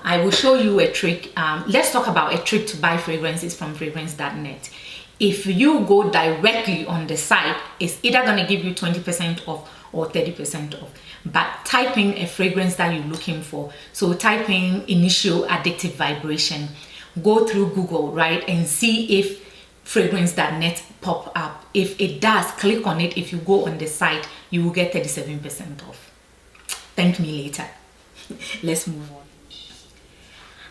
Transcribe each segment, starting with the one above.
I will show you a trick. Let's talk about a trick to buy fragrances from Fragrancenet. If you go directly on the site, it's either going to give you 20% off or 30% off. But type in a fragrance that you're looking for. So type in Initio Addictive Vibration. Go through Google, right, and see if Fragrancenet pop up. If it does, click on it. If you go on the site, you will get 37% off. Thank me later. Let's move on.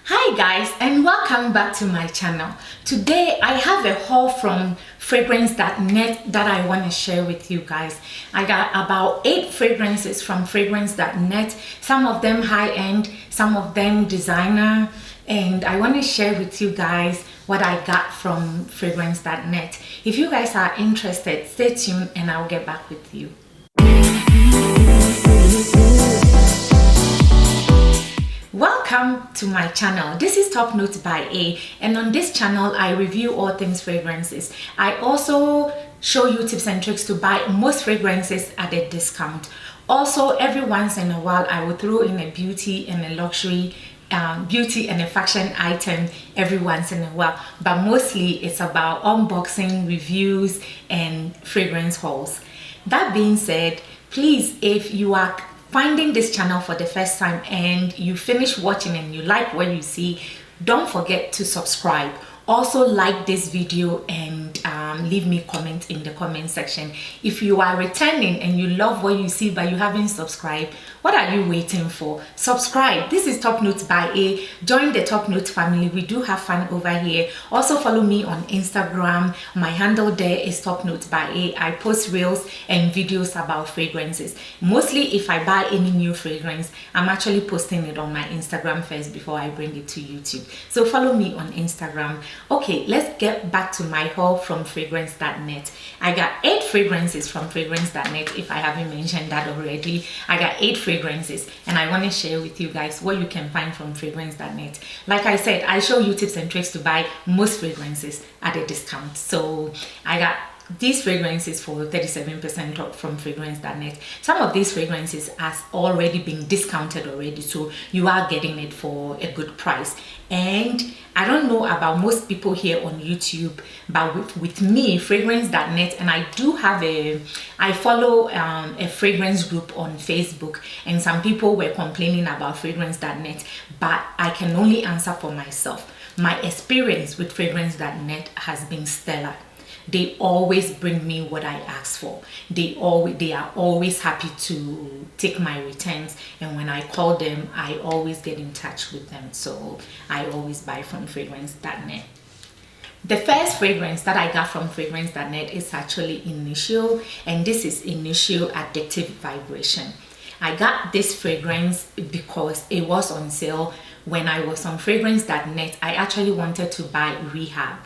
Hi guys, and welcome back to my channel. Today I have a haul from Fragrancenet that I want to share with you guys. I got about 8 fragrances from Fragrancenet, some of them high-end, some of them designer, and I want to share with you guys what I got from Fragrancenet. If you guys are interested, stay tuned and I'll get back with you. Welcome to my channel. This is TopNoteByA, and on this channel I review all things fragrances. I also show you tips and tricks to buy most fragrances at a discount. Also, every once in a while I will throw in a beauty and a luxury beauty and a fashion item every once in a while, but mostly it's about unboxing, reviews, and fragrance hauls. That being said, please, if you are finding this channel for the first time and you finish watching and you like what you see, don't forget to subscribe. Also like this video and leave me a comment in the comment section. If you are returning and you love what you see but you haven't subscribed, what are you waiting for? Subscribe. This is TopNoteByA. Join the Top Note family. We do have fun over here. Also follow me on Instagram. My handle there is TopNoteByA. I post reels and videos about fragrances. Mostly if I buy any new fragrance, I'm actually posting it on my Instagram first before I bring it to YouTube. So follow me on Instagram. Okay, let's get back to my haul from Fragrancenet. I got 8 fragrances from Fragrancenet. If I haven't mentioned that already, I got 8 fragrances and I want to share with you guys what you can find from Fragrancenet. Like I said, I show you tips and tricks to buy most fragrances at a discount. So I got these fragrances for 37% off from Fragrancenet. Some of these fragrances has already been discounted already, so you are getting it for a good price. And I don't know about most people here on YouTube, but with me, Fragrancenet, and I follow a fragrance group on Facebook, and some people were complaining about Fragrancenet, but I can only answer for myself. My experience with Fragrancenet has been stellar. They always bring me what I ask for. They are always happy to take my returns, and when I call them, I always get in touch with them. So I always buy from Fragrancenet. The first fragrance that I got from Fragrancenet is actually Initio, and this is Initio Addictive Vibration. I got this fragrance because it was on sale. When I was on Fragrancenet, I actually wanted to buy Rehab,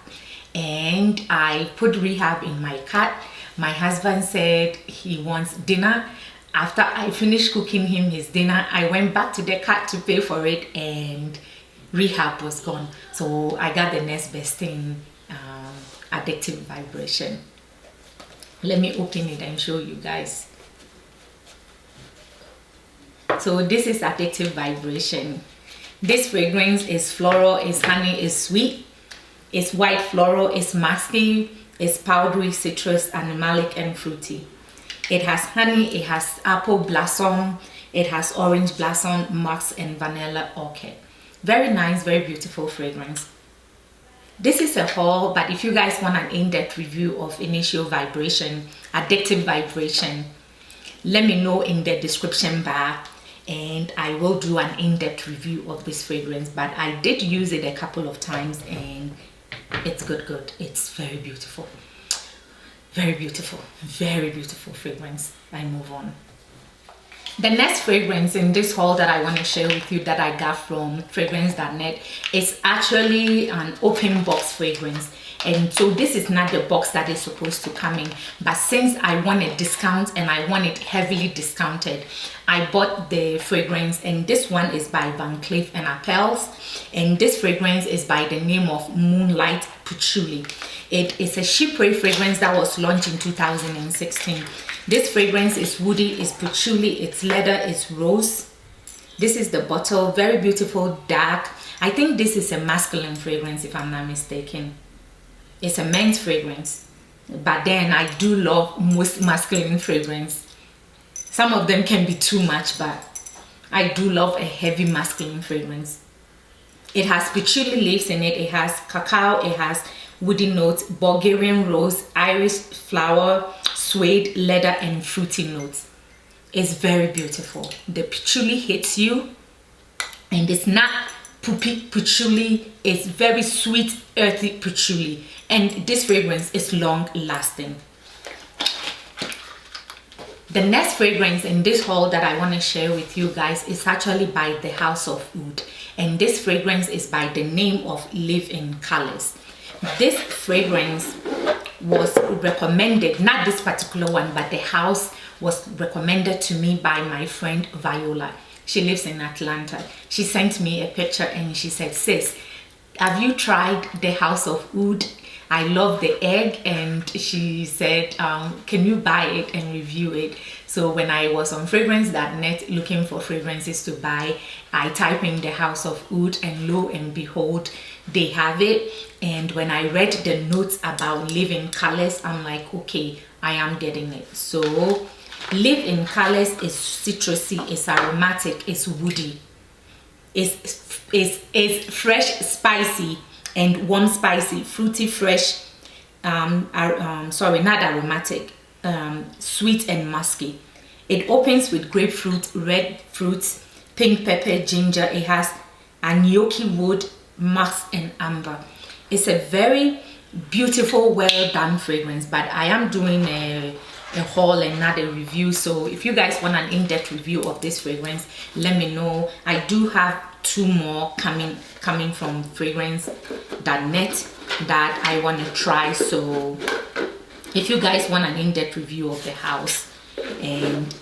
and I put Rehab in my cart. My husband said he wants dinner. After I finished cooking him his dinner, I went back to the cart to pay for it, and Rehab was gone. So I got the next best thing, Addictive Vibration. Let me open it and show you guys. So this is Addictive Vibration. This fragrance is floral, is honey, is sweet. It's white floral, it's musky, it's powdery, citrus, animalic, and fruity. It has honey, it has apple blossom, it has orange blossom, musk, and vanilla orchid. Very nice, very beautiful fragrance. This is a haul, but if you guys want an in-depth review of Initio Vibration, Addictive Vibration, let me know in the description bar, and I will do an in-depth review of this fragrance. But I did use it a couple of times and it's good. It's very beautiful, very beautiful, very beautiful fragrance. I move on. The next fragrance in this haul that I want to share with you that I got from Fragrancenet is actually an open box fragrance. And so this is not the box that is supposed to come in, but since I want a discount and I want it heavily discounted, I bought the fragrance, and this one is by Van Cleef & Arpels, and this fragrance is by the name of Moonlight Patchouli. It is a chypre fragrance that was launched in 2016. This fragrance is woody, it's patchouli, it's leather, it's rose. This is the bottle, very beautiful, dark. I think this is a masculine fragrance if I'm not mistaken. It's a men's fragrance, but then I do love most masculine fragrance. Some of them can be too much, but I do love a heavy masculine fragrance. It has patchouli leaves in it, it has cacao, it has woody notes, Bulgarian rose, Irish flower, suede, leather, and fruity notes. It's very beautiful. The patchouli hits you, and it's not poopy patchouli, it's very sweet, earthy patchouli, and this fragrance is long lasting. The next fragrance in this haul that I want to share with you guys is actually by the House of Oud, and this fragrance is by the name of Live in Colors. This fragrance was recommended, not this particular one, but the house was recommended to me by my friend Viola. She lives in Atlanta. She sent me a picture and she said, sis, have you tried the House of Oud? I love the egg. And she said, can you buy it and review it? So when I was on Fragrancenet looking for fragrances to buy, I type in the House of Oud, and lo and behold, they have it. And when I read the notes about Live in Colors, I'm like, okay, I am getting it. So Live in Colors is citrusy, it's aromatic, it's woody, it's fresh, spicy, and warm spicy, fruity, fresh, sorry, not aromatic, sweet and musky. It opens with grapefruit, red fruits, pink pepper, ginger. It has gnocchi wood, musk, and amber. It's a very beautiful, well done fragrance, but I am doing a haul and not a review. So if you guys want an in-depth review of this fragrance, let me know. I do have 2 more coming from Fragrancenet that I want to try. So if you guys want an in-depth review of the house and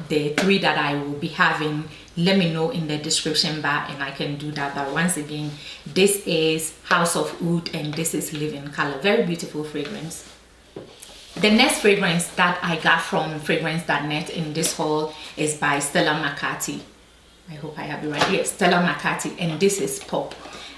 the 3 that I will be having, let me know in the description bar and I can do that. But once again, this is House of Oud and this is Live in Color. Very beautiful fragrance. The next fragrance that I got from Fragrancenet in this haul is by Stella McCarthy. I hope I have it right here. Stella McCarthy, and this is Pop.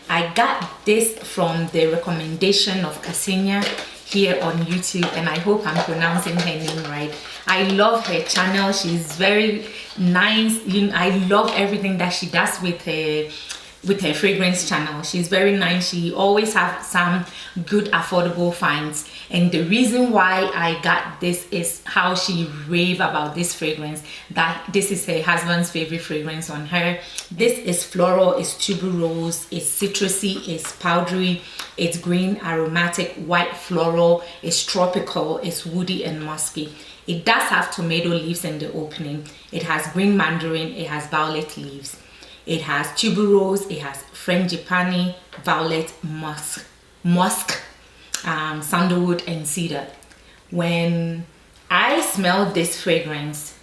I got this from the recommendation of Ksenia here on YouTube, and I hope I'm pronouncing her name right. I love her channel. She's very nice. I love everything that she does with her fragrance channel. She's very nice. She always has some good affordable finds, and the reason why I got this is how she rave about this fragrance, that this is her husband's favorite fragrance on her. This is floral, it's tuberose, it's citrusy, it's powdery, it's green, aromatic, white floral, it's tropical, it's woody and musky. It does have tomato leaves in the opening. It has green mandarin, it has violet leaves. It has tuberose, it has frangipani, violet, musk, sandalwood, and cedar. When I smell this fragrance,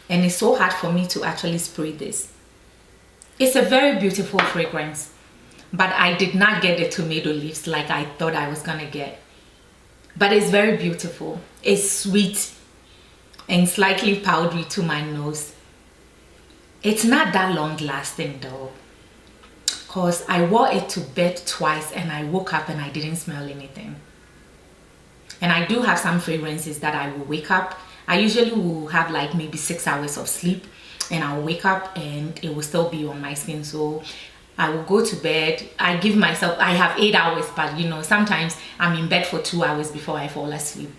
and it's so hard for me to actually spray this. It's a very beautiful fragrance, but I did not get the tomato leaves like I thought I was gonna get. But it's very beautiful. It's sweet and slightly powdery to my nose. It's not that long lasting though, because I wore it to bed twice and I woke up and I didn't smell anything. And I do have some fragrances that I will wake up. I usually will have like maybe 6 hours of sleep and I'll wake up and it will still be on my skin. So I will go to bed. I give myself, I have 8 hours, but you know, sometimes I'm in bed for 2 hours before I fall asleep.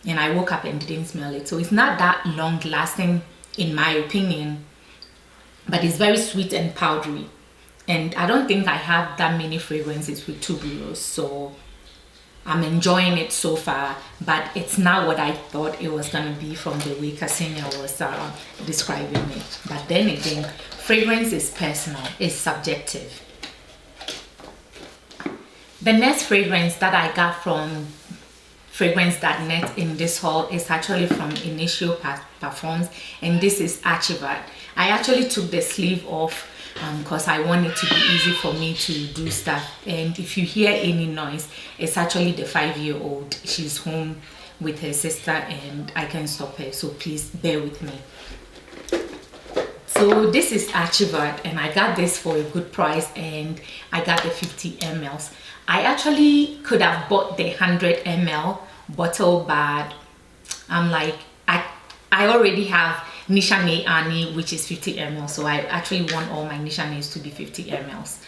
And I woke up and didn't smell it. So it's not that long lasting in my opinion, but it's very sweet and powdery. And I don't think I have that many fragrances with tuberose, so I'm enjoying it so far, but it's not what I thought it was gonna be from the way Ksenia was describing it. But then again, fragrance is personal, it's subjective. The next fragrance that I got from Fragrancenet in this haul is actually from Initio Parfums, and this is HACIVAT. I actually took the sleeve off because I want it to be easy for me to do stuff. And if you hear any noise, it's actually the 5-year-old. She's home with her sister and I can stop her, so please bear with me. So this is IADDICTIVE, and I got this for a good price, and I got the 50 mls. I actually could have bought the 100 ml bottle, but I'm like, I already have NISHANE-HACIVAT, which is 50 ml, so I actually want all my NISHANEs to be 50 mls.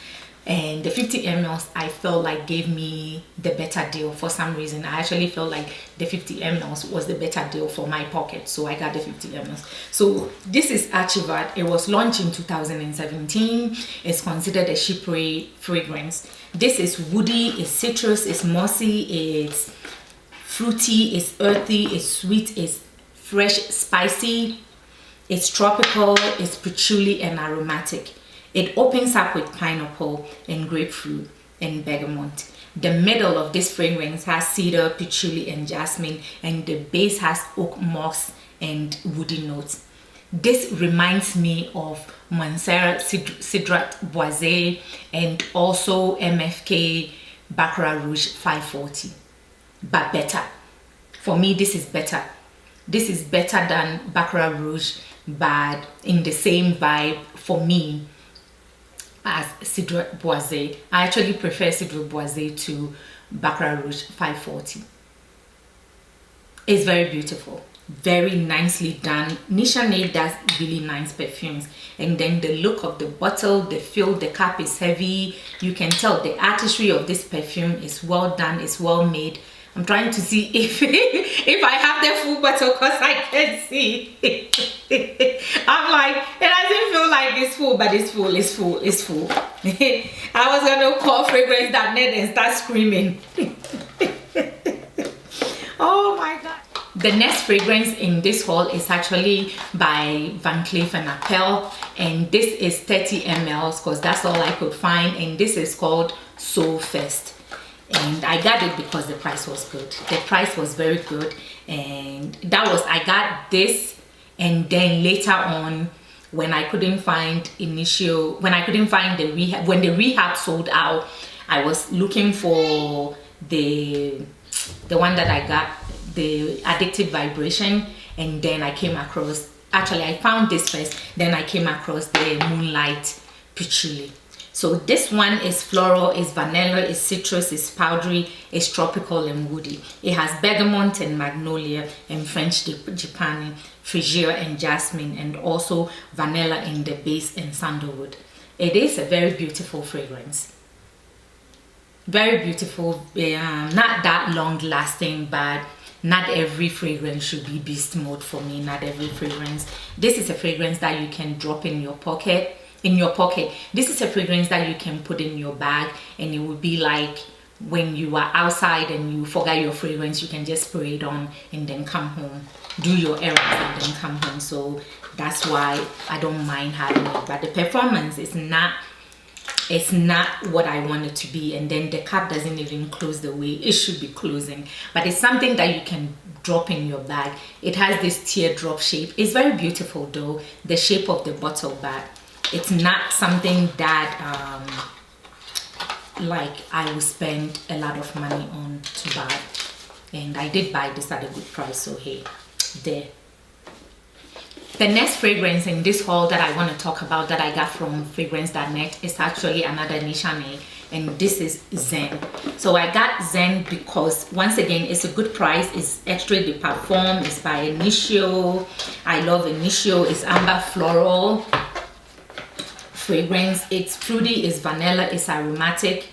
And the 50 mls I felt like gave me the better deal. For some reason I actually felt like the 50 mls was the better deal for my pocket, so I got the 50 mls. So this is IADDICTIVE. It was launched in 2017. It's considered a chypre fragrance. This is woody, it's citrus, it's mossy, it's fruity, it's earthy, it's sweet, it's fresh, spicy, it's tropical, it's patchouli and aromatic. It opens up with pineapple and grapefruit and bergamot. The middle of this fragrance has cedar, patchouli and jasmine, and the base has oak moss and woody notes. This reminds me of Montserrat Cedrat Boisé and also MFK Baccarat Rouge 540, but better. For me, this is better. This is better than Baccarat Rouge, but in the same vibe for me as Cedrat Boisé. I actually prefer Cedrat Boisé to Baccarat Rouge 540. It's very beautiful, very nicely done. NISHANE does really nice perfumes, and then the look of the bottle, the feel, the cap is heavy. You can tell the artistry of this perfume is well done, it's well made. I'm trying to see if if I have the full bottle because I can't see. I'm like, it doesn't feel like it's full, but it's full, it's full, it's full. I was gonna call Fragrancenet and start screaming. Oh my god. The next fragrance in this haul is actually by Van Cleef & Arpels, and this is 30 ml because that's all I could find, and this is called Soul Fest. And I got it because the price was good. The price was very good, and I got this, and then later on when I couldn't find Initio, when I couldn't find the rehab, when the rehab sold out, I was looking for the one that I got, the Addictive Vibration, and then I came across, actually I found this first, then I came across the Moonlight Patchouli. So this one is floral, it's vanilla, it's citrus, it's powdery, it's tropical and woody. It has bergamot and magnolia and French Gipani, freesia and jasmine, and also vanilla in the base and sandalwood. It is a very beautiful fragrance. Very beautiful, not that long lasting, but not every fragrance should be beast mode for me. Not every fragrance. This is a fragrance that you can drop in your pocket. This is a fragrance that you can put in your bag, and it would be like when you are outside and you forgot your fragrance, you can just spray it on and then come home, do your errands and then come home. So that's why I don't mind having it, but the performance is not, it's not what I want it to be, and then the cap doesn't even close the way it should be closing. But it's something that you can drop in your bag. It has this teardrop shape. It's very beautiful though, the shape of the bottle, but it's not something that like I will spend a lot of money on to buy. And I did buy this at a good price, so hey, there. The next fragrance in this haul that I want to talk about that I got from Fragrancenet is actually another NISHANE, and this is ZENNE. So I got ZENNE because once again it's a good price. It's Extrait de Parfum, it's by Initio. I love Initio. It's amber floral fragrance. It's fruity, it's vanilla, it's aromatic,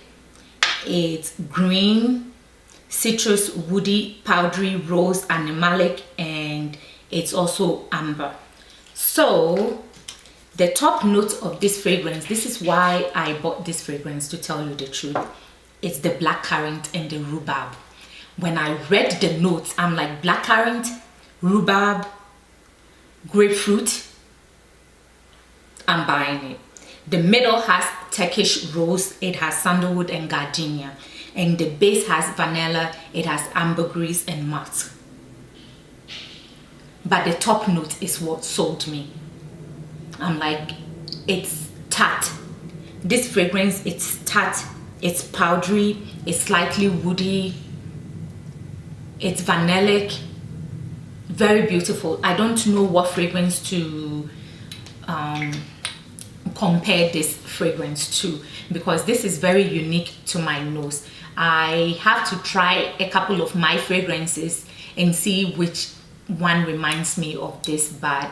it's green, citrus, woody, powdery, rose, animalic, and it's also amber. So the top notes of this fragrance, this is why I bought this fragrance, to tell you the truth, it's the blackcurrant and the rhubarb. When I read the notes, I'm like, blackcurrant, rhubarb, grapefruit, I'm buying it. The middle has Turkish rose, it has sandalwood and gardenia, and the base has vanilla, it has ambergris and musk. But the top note is what sold me. I'm like, it's tart. This fragrance, it's tart, it's powdery, it's slightly woody, it's vanillic, very beautiful. I don't know what fragrance to compare this fragrance to, because this is very unique to my nose. I have to try a couple of my fragrances and see which one reminds me of this, but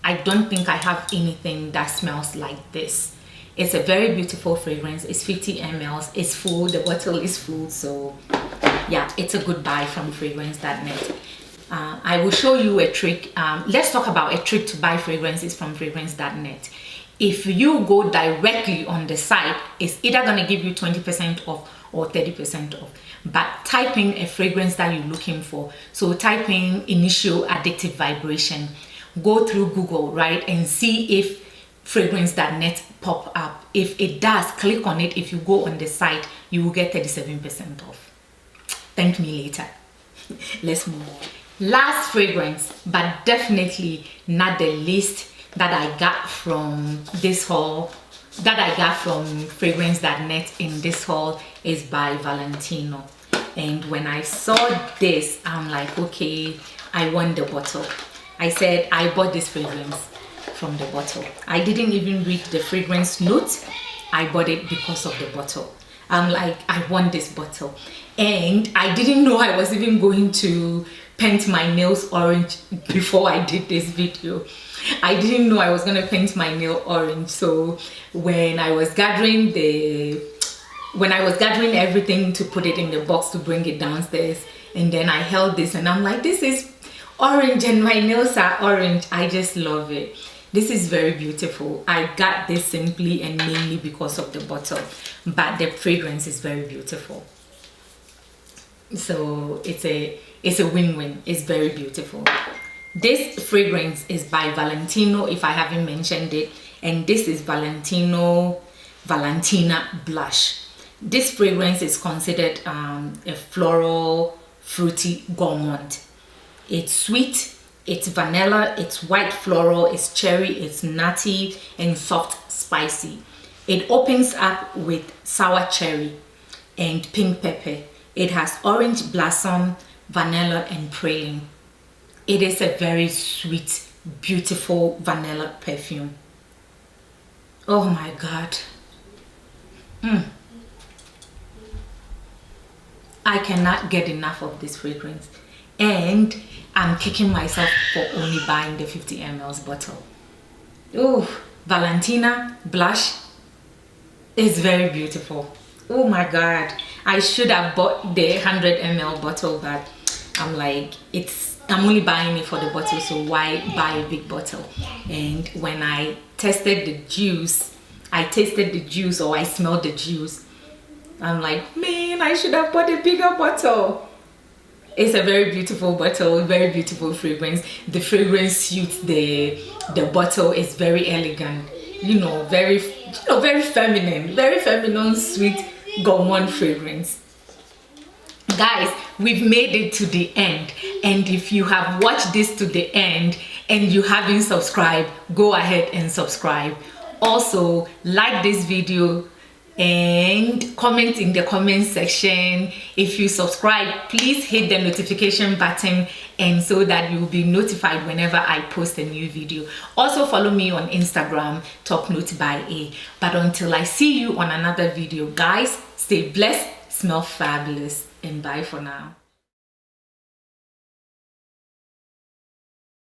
I don't think I have anything that smells like this. It's a very beautiful fragrance. It's 50 ml. It's full. The bottle is full. So yeah, it's a good buy from Fragrancenet. I will show you a trick. Let's talk about a trick to buy fragrances from Fragrancenet. If you go directly on the site, it's either going to give you 20% off or 30% off. But type in a fragrance that you're looking for. So type in Initio Addictive Vibration. Go through Google, right, and see if Fragrancenet pop up. If it does, click on it. If you go on the site, you will get 37% off. Thank me later. Let's move on. Last fragrance, but definitely not the least, that I got from this haul, that I got from Fragrancenet in this haul, is by Valentino. And when I saw this, I'm like, okay, I want the bottle. I said I bought this fragrance from the bottle. I didn't even read the fragrance note. I bought it because of the bottle. I'm like, I want this bottle. And I didn't know I was even going to paint my nails orange before I did this video. I didn't know I was going to paint my nail orange. So when I was gathering everything to put it in the box to bring it downstairs, and then I held this and I'm like, this is orange and my nails are orange. I just love it. This is very beautiful. I got this simply and mainly because of the bottle, but the fragrance is very beautiful. So it's a win-win. It's very beautiful. This fragrance is by Valentino, if I haven't mentioned it, and this is Valentina Blush. This fragrance is considered a floral, fruity gourmand. It's sweet, it's vanilla, it's white floral, it's cherry, it's nutty and soft spicy. It opens up with sour cherry and pink pepper. It has orange blossom, vanilla and praline. It is a very sweet, beautiful vanilla perfume. Oh my God. I cannot get enough of this fragrance. And I'm kicking myself for only buying the 50 ml bottle. Oh, Valentina Blush is very beautiful. Oh my God. I should have bought the 100 ml bottle, but I'm like, I'm only buying it for the bottle, so why buy a big bottle? And when I tasted the juice, or I smelled the juice, I'm like, man, I should have bought a bigger bottle. It's a very beautiful bottle, very beautiful fragrance. The fragrance suits the bottle. Is very elegant, very feminine, sweet gourmand fragrance. Guys, we've made it to the end, and if you have watched this to the end and you haven't subscribed, go ahead and subscribe. Also, like this video and comment in the comment section. If you subscribe, please hit the notification button, and so that you'll be notified whenever I post a new video. Also follow me on Instagram, TopNoteByA. But until I see you on another video, guys, stay blessed, smell fabulous, and bye for now.